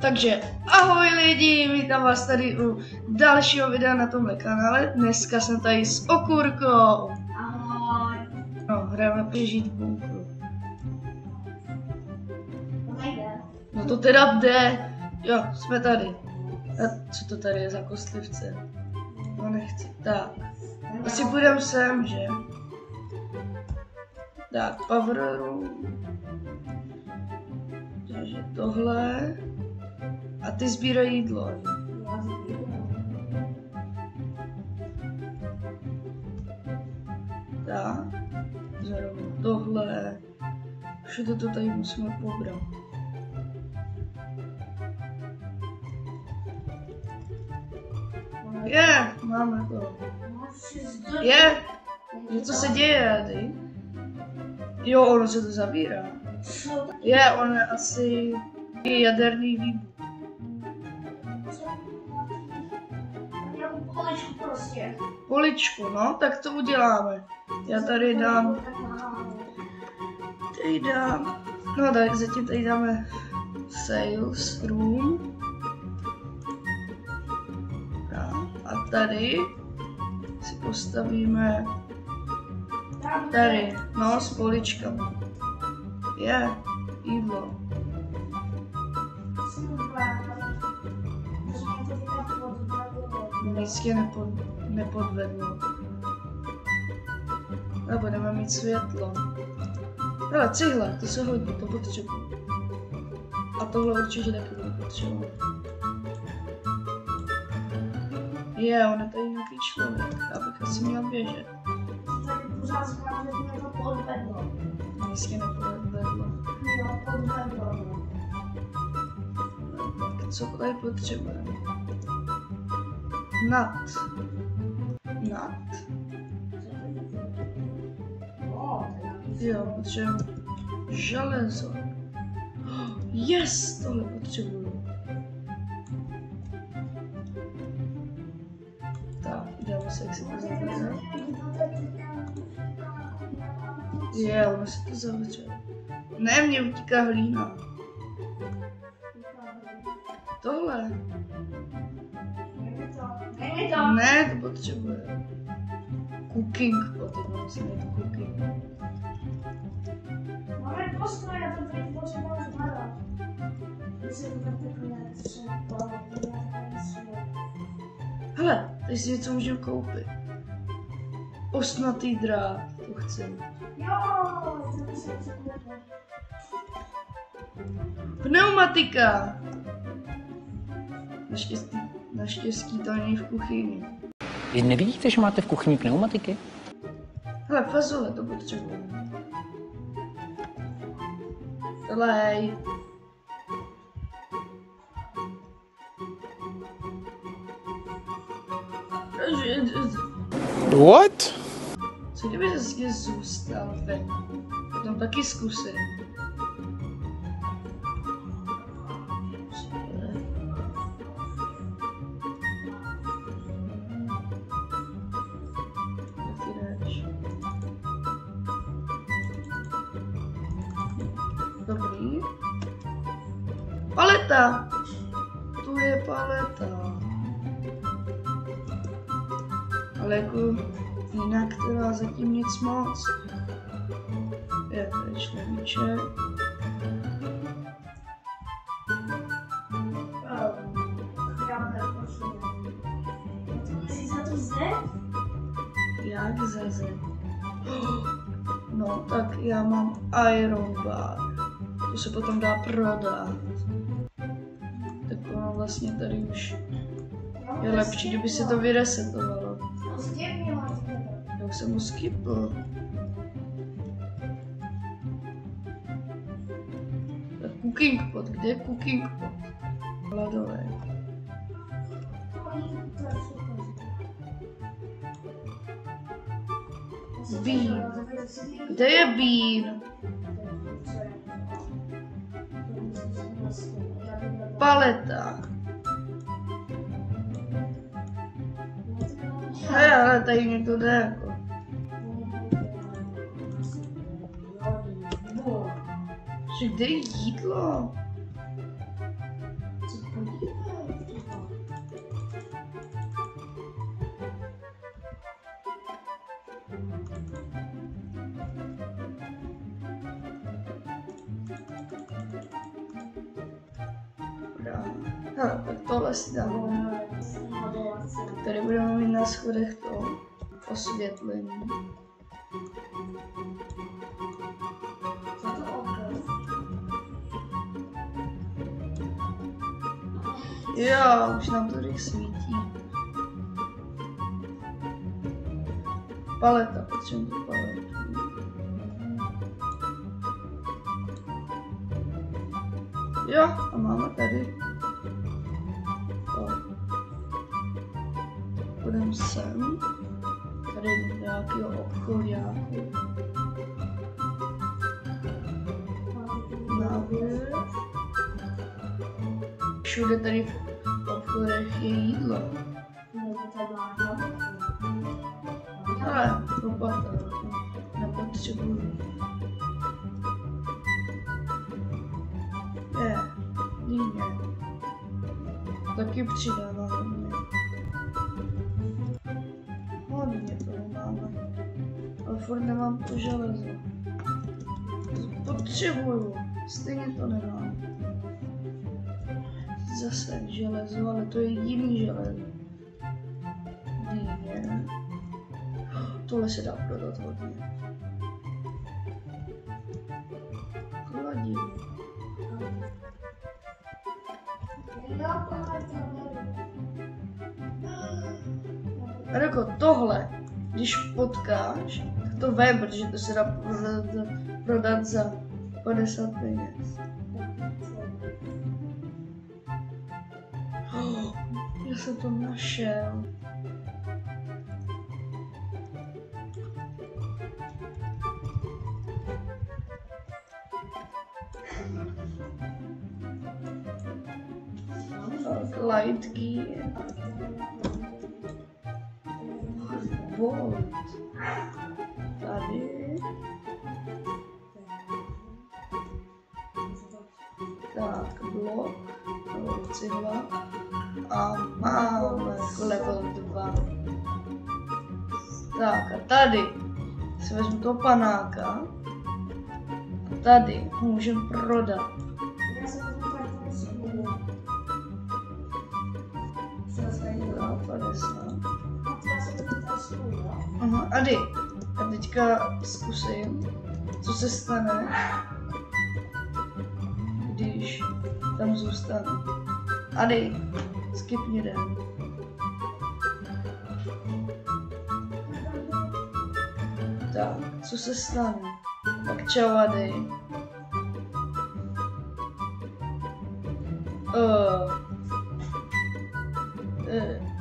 Takže ahoj lidi, vítám vás tady u dalšího videa na tomhle kanále. Dneska jsem tady s Okurkou. Ahoj. No, hrajeme přežít v bunkru. No to teda jde. Jo, jsme tady. A co to tady je za kostlivce? No nechci. Tak. Asi půjdeme sem, že? Tak, power room. Takže tohle. A ty sbírej jídlo. Tak. Zrovna tohle. Všechno to tady musíme pobrat. Máme to. Co se děje, ty? Jo, ono se to zabírá. On je asi jaderný výbuch. Poličku, no, tak to uděláme. Já tady dám. No tak zatím tady dáme sales room. A tady si postavíme tady, no, s poličkama. Jídlo. Vždycky nepodvedlo. A budeme mít světlo. Hele, cihle, to se hodí, to potřebuji. A tohle určitě taky budu potřebovat. On je tady nějaký člověk, já bych asi měl běžet. Tady pořád říkám, že mě to podvedlo. Vždycky nepodvedlo. Jo, podvedlo. Tak co tady potřebujeme? Nat. Jo, potřebujeme železo. Yes, tohle potřebuju. Tak, uděláme se, jak se to zavře. Ono se to zavře. Ne, mně utíká hlína. Tohle. Ne, to potřebuje. Cooking pot, musím mít cooking. Máme postoj, já to tady potřebuji zbadat. Myslím, že takhle třeba hele, tady si něco můžeme koupit. Ostnatý drát, to chci. Jo, to si chci koupit. Pneumatika. Naštěstí to není v kuchyni. Vy nevidíte, že máte v kuchyni pneumatiky? Hele, fazole to potřebujeme. Lej. What? Co kdyby zase zůstal ven? Potom taky zkusím. Dobrý. Paleta! Tu je paleta. Ale jako jinak teda zatím nic moc. Je tady členíček. Jak zeze? No tak já mám Iron Bar. To se potom dá prodat. Tak ono vlastně tady už je lepší, kdyby se to vyresetovalo. Já už jsem ho skipl. Tak cooking pot, kde je cooking pot? Hladové. Bean. Kde je bean? Paleta. Ale tady někdo jde jako. Že kde je jídlo? Co Tak tohle si dáme. Tady budeme mít na schodech to osvětlení. Jo, už nám to tady svítí. Paleta, potřebujeme tu paletu. Jo, a máme tady to. Půjdeme sem. Tady nějakého obchodáku. Návěr. Všude tady v obchodech je jídlo. Ale lopata, nepotřebuji. Líně. Taky přidáváme hodně. Hodně toho máme. Ale furt nemám to železo. Potřebuju. Stejně to nemám. Zase železo, ale to je jiný železo. Líně. Tohle se dá prodat hodně. Kladivo. A jako tohle, když potkáš, tak to vem, protože to se dá prodat za 50 peněz. Já jsem to našel. Light gear. Bolt. Tady. Tak, blok. Cihla. A máme level 2. Tak a tady si vezmu toho panáka. A tady ho můžeme prodat. Ady, a teďka zkusím, co se stane, když tam zůstanu. Ady, skipni den. Tak, co se stane? Tak čau, Ady.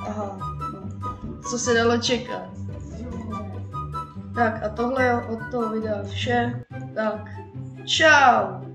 Aha, no. Co se dalo čekat? Tak a tohle je od toho videa vše. Tak, čau!